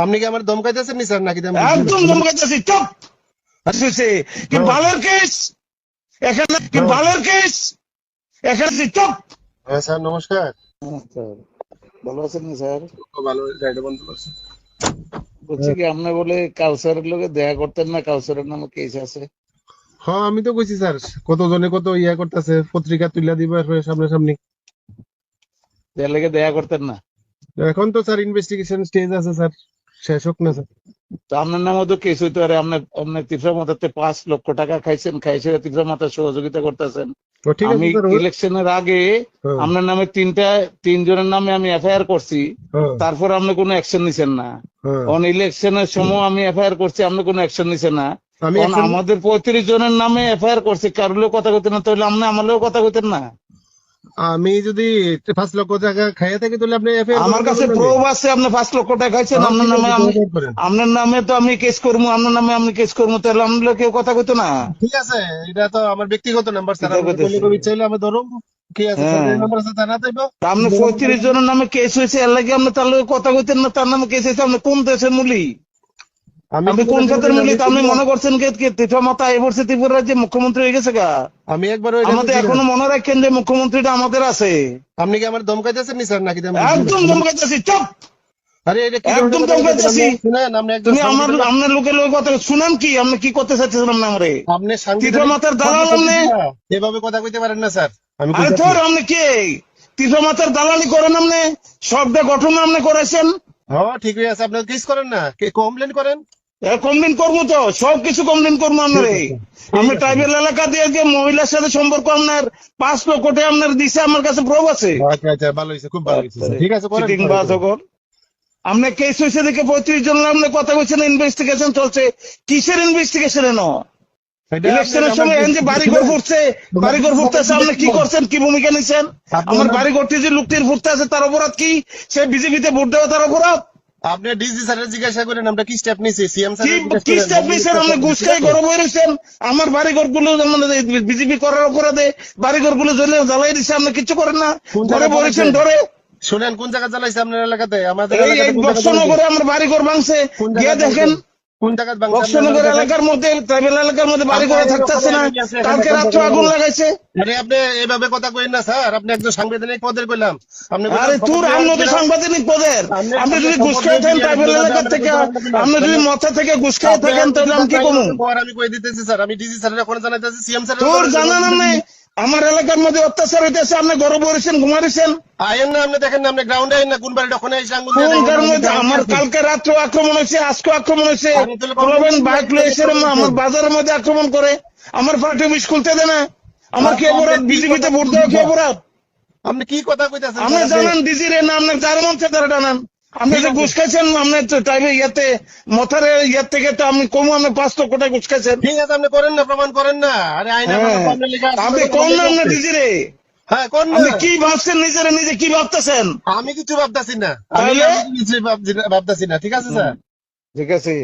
আপনি কি আমার ধমকাইতেছেন নি স্যার নাকি? একদম ধমকাইতেছি, চুপ। কি বালের কেস এখানে, কি বালের কেস এখানে, চুপ। হ্যাঁ স্যার, নমস্কার। ভালো আছেন না স্যার? ভালো, গাড়িটা বন্ধ করছে। বলছি কি, আপনি বলে কাউসারের লোকে দেখা করতেন না? কাউসারের নামে কেস আছে। হ্যাঁ আমি তো কইছি স্যার, কতজনে কত ইয়া করতেছে, পত্রিকা তুলে দিবার সামনাসামনি। এর লেগে দেখা করতেন না? এখন তো স্যার ইনভেস্টিগেশন স্টেজ আছে স্যার, শেষ হোক না স্যার। তো আপনার নামে তো কেস হইতে পারে। আপনি তীব্র মাথাতে 5 লক্ষ টাকা খাইছেন, খাইছে তীব্র মাথার সহযোগিতা করতেছেন। ও ঠিক আছে আমি স্যার। ইলেকশনের আগে হ্যাঁ, আপনার নামে তিনজনের নামে আমি এফআইআর করছি, হ্যাঁ, তারপর আপনি কোনো অ্যাকশন নিছেন না। হ্যাঁ। অন ইলেকশনের সময় আমি এফআইআর করছি, আপনি কোনো অ্যাকশন নিছেন না। আমি অন আমাদের 35 জনের নামে এফআইআর করছি, কারোর কথা কইতেন না, তাহলে আপনি আমারও কথা কইতেন না। আমি যদি 5 লক্ষ টাকা খাইয়া থাকি তাহলে আপনি এফআইআর আমার কাছে প্রুফ আছে আপনি 5 লক্ষ টাকা খাইছেন। আপনার নামে আপনার নামে তো আমি কেস করবো, আপনার নামে আমি কেস করবো, তাহলে আমরা কেউ কথা কইতো না। ঠিক আছে, এটা তো আমার ব্যক্তিগত নাম্বার স্যার। এটা আমি কইতেছে। ইচ্ছা হলে আমি ধরুন, কি আছে স্যার, হ্যাঁ, এই নাম্বার আছে জানা যাইব। তা আপনি 35 জনের নামে কেস হয়েছে, এর লাগে আপনি তার লগে কথা কইতেন না? তার নামে কেস হয়েছে, আপনি কোন দেশের মূলি? আপনি কোন খাতের মূলি? তা আপনি মনে করছেন তীব্র মাথা এই বছর ত্রিপুরা রাজ্যে মুখ্যমন্ত্রী হয়ে গেছে গা? আমি একবার আমাদের এখনো মনে রাখেন যে মুখ্যমন্ত্রীটা আমাদের আছে। আপনি কি আমার ধমকাইতেছেন নি স্যার নাকি? একদম ধমকাইতেছি, চুপ। আরে এটা কি একদম ধমকাইতেছি। শুনেন, আপনি একজন তুমি আপনার লোকের লোক কথা শুনান কি? আপনি কি করতে চাচ্ছেন আমারে? আপনি তীব্র মাথার দালাল আপনি। এভাবে কথা কইতে পারেন না স্যার। আমি আরে তোর আপনি কে? তীব্র মাথার দালালি করেন আপনি, সবটা গঠন আপনি করেছেন। হ্যাঁ ঠিক আছে, আপনি কেস করেন না, কমপ্লেন করেন। কমপ্লেন করবো তো, সবকিছু কমপ্লেন করবো আপনারে। আমি ট্রাইবেল এলাকা দিয়ে যে মহিলার সাথে সম্পর্ক আপনার 5 লক্ষ টাকা আপনার দিছে, আমার কাছে প্রুফ আছে। আচ্ছা আচ্ছা, ভালো হয়েছে, খুব ভালো হয়েছে। ঠিক আছে, করেন। আপনি কেস হয়েছে দেখে 35 জন আপনি কথা বলছেন, ইনভেস্টিগেশন চলছে। কিসের ইনভেস্টিগেশন? ইলেকশনের সময় যে বাড়িঘর ফুটছে, বাড়িঘর ফুটতেছে, আপনি কি করছেন, কি ভূমিকা নিছেন? আমার বাড়িঘরটি যে লোকটির ফুটতে আছে, তার অপরাধ কি? সে বিজেপিতে ভোট দেওয়া তার অপরাধ? আপনি ডিসি স্যারের জিজ্ঞাসা করেন আমরা কি স্টেপ নিছি। সিএম স্যার কি স্টেপ নিছেন? আপনি ঘুষ খাই গরম হয়ে রয়েছেন। আমার বাড়িঘর গুলো বিজেপি করার অপরাধে বাড়িঘর গুলো জ্বালাই দিচ্ছে, আপনি কিচ্ছু করেন না, ঘরে বলেছেন ধরে। শুনেন, কোন জায়গা জ্বালাইছে আপনার এলাকাতে? আমাদের বক্সনগরে আমার বাড়িঘর ভাঙছে, গিয়ে দেখেন। কোন জায়গা বক্সনগর এলাকার মধ্যে, ট্রাইবেল এলাকার মধ্যে বাড়ি ঘরে থাকতেছে না, কালকে রাত্রে আগুন লাগাইছে। আরে আপনি এইভাবে কথা কইেন না স্যার, আপনি একজন সাংবিধানিক পদের কইলাম। আরে তোর আমনতে সাংবাদিক পদের, আপনি যদি ঘুষ খেয়ে থাকেন ট্রাইবেল এলাকার থেকে, আপনি যদি মাথা থেকে ঘুষ খেয়ে থাকেন, তাহলে আমি কি করবো? আমি কই দিতেছি স্যার, আমি ডিসি স্যারের এখন জানাইতেছি, সিএম স্যার তোর জানান নেই। আমার এলাকার মধ্যে অত্যাচার হইতেছে, আপনি গরম বলেছেন, ঘুমাইছেন। আয়েন না, আপনি দেখেন না, আপনি গ্রাউন্ডে আইন না, কোন বাড়ি ওখানে এসে আঙ্গুল দিয়ে কোন দেখেন। কারণ মধ্যে আমার কালকে রাত্রে আক্রমণ হয়েছে, আজকে আক্রমণ হয়েছে। বাইক লয়ে এসে আমার বাজারের মধ্যে আক্রমণ করে, আমার পার্টি অফিস খুলতে দেয় না। আমার কি অপরাধ? বিজেপিতে ভোট দেওয়া কি অপরাধ? আপনি কি কথা কইতাছেন? আপনি জানান ডিজির না, আপনার যার মন চায় তারা জানান। আপনি যে ঘুষ খাইছেন, আপনার টাইমে ইয়াতে মথারে ইয়ার থেকে তো আমি কমু, আপনি 5 লক্ষ টাকা ঘুষ খাইছেন। ঠিক আছে, আপনি করেন না, প্রমাণ করেন না। আরে আইন আপনার লেখা আছে, আপনি কোন না আপনার ডিজিরে? হ্যাঁ কোন না। আপনি কি ভাবছেন নিজেরে, নিজে কি ভাবতেছেন? আমি কিছু ভাবতাছি না, আমি কিছু ভাবতাছি না। ঠিক আছে স্যার, ঠিক আছে।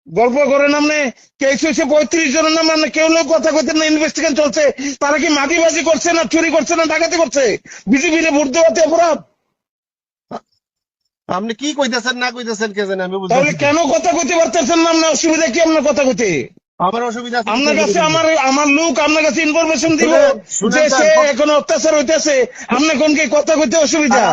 গল্প করেন আপনি। কেস হয়েছে 35 জনের নাম, আপনি কেউ লোক কথা কইতেন না। ইনভেস্টিগেশন চলছে, তারা কি মাটিবাজি করছে না চুরি করছে না ডাকাতি করছে? বিজেপির ভোট দেওয়াতে অপরাধ। আপনি কি কইতেছেন না কইতেছেন কে জানে, আমি বুঝতে তাহলে কেন কথা কইতে পারতেছেন না? আপনার অসুবিধা কি আপনার কথা কইতে? আমার অসুবিধা আছে আপনার কাছে আমার লোক আপনার কাছে ইনফরমেশন দিব যে সে এখন অত্যাচার হইতেছে, আপনি কোন কি কথা কইতে অসুবিধা?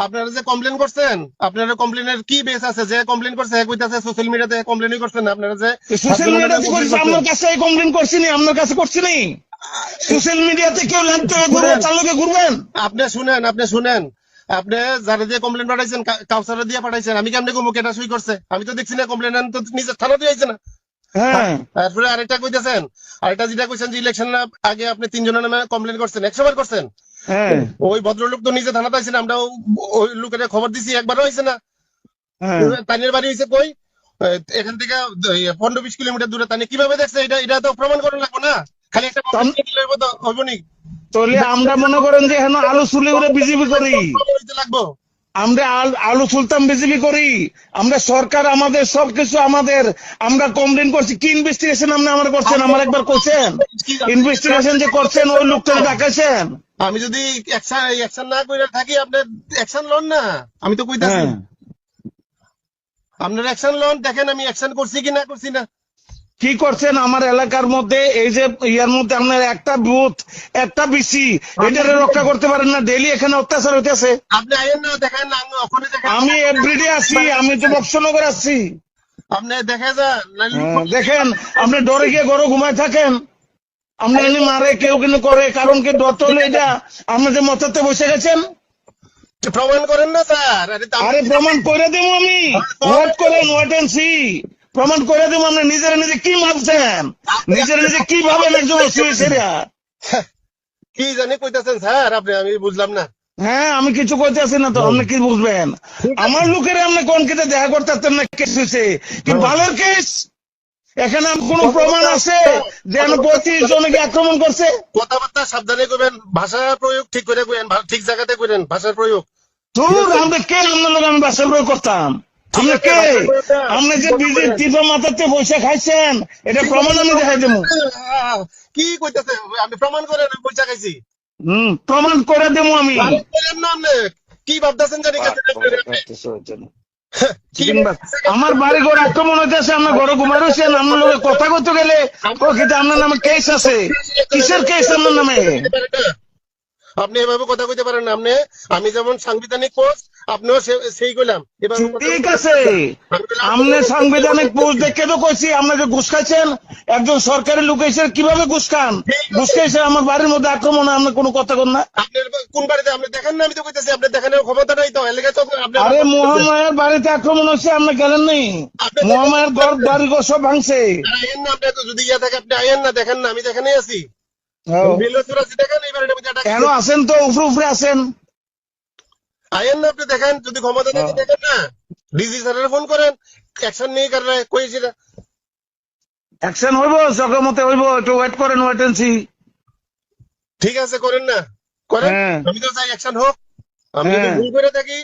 আপনারা যে কমপ্লেন করছেন, আপনারা কমপ্লেনের কি বেস আছে? যে কমপ্লেন করছে এক কইতাছে সোশ্যাল মিডিয়াতে কমপ্লেনই করছেন না। আপনারা যে সোশ্যাল মিডিয়াতে করছি, আপনার কাছে কমপ্লেন করছি নি, আপনার কাছে করছি নি। সোশ্যাল মিডিয়াতে কেউ লাগতে ঘুরবে, তার লোকে ঘুরবেন। আপনি শুনেন, আপনি যারা দিয়ে কমপ্লেন পাঠাইছেন, কাউসারে দিয়ে পাঠাইছেন, আমি কেমনে কমু কেটা সই করছে? আমি তো দেখছি না কমপ্লেন, তো নিজের থানা দিয়ে আইছে না। হ্যাঁ, তারপরে আরেকটা কইতেছেন, আরেকটা যেটা কইছেন যে ইলেকশন আগে আপনি 3 জনের নামে কমপ্লেন করছেন, 100 বার করছেন। হ্যাঁ, ওই ভদ্রলোক তো নিজে থানাতে আইছেন, আমরা ওই লোকের খবর দিছি, একবারও হয়েছে না। তানের বাড়ি হয়েছে কই? এখান থেকে 15-20 কিলোমিটার দূরে। তানি কিভাবে দেখছে? এটা তো প্রমাণ করা লাগবে না, খালি একটা কমপ্লেন দিলে হইব নি? তাহলে আমরা মনে করেন যে এখন আলু চুলি করে বিজেপি করি, লাগবো। আমরা আলু সুলতান বিজেপি করি, আমরা সরকার আমাদের সবকিছু আমাদের, আমরা কমপ্লেন করছি। কি ইনভেস্টিগেশন আপনি আমার করছেন? আমার একবার করছেন ইনভেস্টিগেশন যে করছেন, ওই লোকটা ডাকাইছেন। আমি যদি অ্যাকশন না করে থাকি, আপনি অ্যাকশন লন না, আমি তো কইতাছি। আপনার অ্যাকশন লন, দেখেন আমি অ্যাকশন করছি কি না করছি না। কি করছেন আমার এলাকার মধ্যে? এই যে ইয়ার মধ্যে আপনার একটা বুথ, একটা বিসি, এটারে রক্ষা করতে পারেন না? ডেইলি এখানে অত্যাচার হইতেছে। আপনি আইন না, দেখেন না, আমি ওখানে দেখেন। আমি এভরিডে আসি, আমি তো বক্সনগর আসছি। আপনি দেখা যান দেখেন আপনি ডরে গিয়ে ঘরে ঘুমায় থাকেন, আপনি এনে মারে কেউ কিন্তু করে, কারণ কি ডরটা হলো এটা আপনি যে মতাতে বসে গেছেন। প্রমাণ করেন না স্যার। আরে প্রমাণ করে দেবো আমি, ওয়েট করেন, ওয়েট এন্ড সি। প্রমাণ করে দেবো। আপনি নিজের নিজে কি ভাবছেন, নিজের নিজে কি ভাবেন একজন সুইসেরিয়া? কি জানি কইতাছেন স্যার আপনি, আমি বুঝলাম না। হ্যাঁ আমি কিছু করতে আসি না তো, আপনি কি বুঝবেন? আমার লোকের আপনি কোন কেটে দেখা করতে পারতেন না, কেস হয়েছে কি ভালোর কেস? এখানে কোন প্রমাণ আছে যে 35 জনকে আক্রমণ করছে? কথাবার্তা সাবধানে করবেন, ভাষা প্রয়োগ ঠিক করে করেন, ঠিক জায়গাতে করেন ভাষার প্রয়োগ। তোর আমরা কে আপনার লোক আমি বাসা প্রয়োগ করতাম? আপনি কে? আপনি যে বিজেপি টিপা মাথাতে পয়সা খাইছেন, এটা প্রমাণ আমি দেখাই দেবো। কি কইতাছে? আমি প্রমাণ করে পয়সা খাইছি। প্রমাণ করে দেবো আমি। বলেন না আপনি কি ভাবতেছেন জানি কাছে। আমার বাড়ি ঘর আক্রমণ হইতেছে, আপনার ঘরে ঘুমাই রয়েছেন, আপনার লোকের কথা করতে গেলে কিন্তু আপনার নামে কেস আছে। কিসের কেস আপনার নামে? আপনি এভাবে কথা কইতে পারেন না। আপনি, আমি যেমন সাংবিধানিক পোস্ট, আপনিও সেই কইলাম। ঠিক আছে, আপনি সাংবিধানিক পোস্ট দেখে তো কইছি, আপনাকে ঘুষ খাইছেন। একজন সরকারি লোক এসে কিভাবে ঘুষ খান? ঘুষ খাইছে, আমার বাড়ির মধ্যে আক্রমণ, আপনি কোনো কথা কন না। আপনার কোন বাড়িতে আপনি দেখেন না? আমি তো কইতাছি আপনি দেখানোর ক্ষমতা নাই তো, এলাকা তো আপনি। আরে মহামায়ার বাড়িতে আক্রমণ হচ্ছে, আপনি গেলেন নেই? মহামায়ার ঘর বাড়ি ঘর সব ভাঙছে। আইন না, আপনি যদি ইয়া থাকে আপনি আইন না, দেখেন না আমি দেখানেই আছি। দেখেন এই বাড়িটার মধ্যে কেন আছেন তো, উপরে উপরে আছেন। আইন না, আপনি দেখেন যদি ক্ষমতা থাকে দেখেন না। ডিজি স্যারের ফোন করেন, অ্যাকশন নিয়ে কারণে কইছি না। অ্যাকশন হইব, চকের মতে হইব, একটু ওয়েট করেন, ওয়েট এন্ড সি। ঠিক আছে, করেন না, করেন। আমি তো চাই অ্যাকশন হোক। আমি যদি ভুল করে থাকি,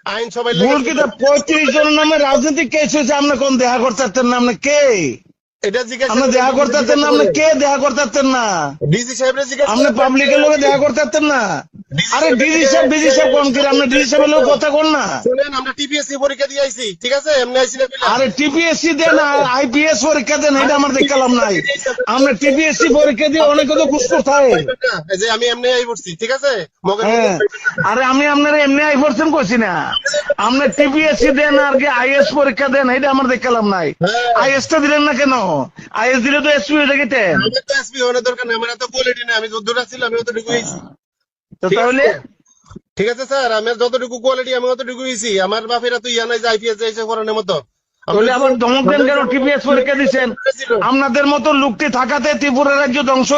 আইন সবাই ভুল কি? 35 জনের নামে রাজনৈতিক কেস হয়েছে, আপনি কোন দেখা করতে পারতেন না? আপনি কে? এটা জিজ্ঞাসা আপনি দেখা করতে পারতেন না? আপনি কে দেখা করতে পারতেন না? ডিজি সাহেবরে জিজ্ঞাসা আপনি পাবলিকের লোকে দেখা করতে পারতেন না? আরে ডিজি সাহেব কোন কি? আপনি ডিজি সাহেবের লোক কথা কোন না? শুনেন, আমরা টিপিএসসি পরীক্ষা দিয়ে আইছি, ঠিক আছে? এমনি আইছি না কইলা। আরে টিপিএসসি দেন আর আইপিএস পরীক্ষা দেন, এটা আমার দেখালাম নাই। আমরা টিপিএসসি পরীক্ষা দিয়ে অনেকে তো ঘুষ কোথায়। এই যে আমি এমনি আই পড়ছি, ঠিক আছে? আরে আমি আপনার এমনি আই পড়ছেন কইছি না। আপনি টিপিএসসি দেন আর কি আইএস পরীক্ষা দেন, এটা আমার দেখালাম নাই। আইএস টা দিলেন না কেন? আইএস দিলে তো এসপি হয়ে যেতেন। আমার তো এসপি হওয়ার দরকার নেই, আমার এত কোয়ালিটি নেই। আমি যতদূর ছিল আমি অতটুকু হয়েছি। তো তাহলে ঠিক আছে স্যার, আমার যতটুকু কোয়ালিটি আমি অতটুকু হয়েছি। আমার বাপেরা তো ইয়া নাই যে আইপিএস এসে করানোর মতো। তাহলে আবার ধমক দেন কেন? টিপিএস পরীক্ষা দিচ্ছেন। আপনাদের মতো লোকটি থাকাতে ত্রিপুরা রাজ্য ধ্বংস।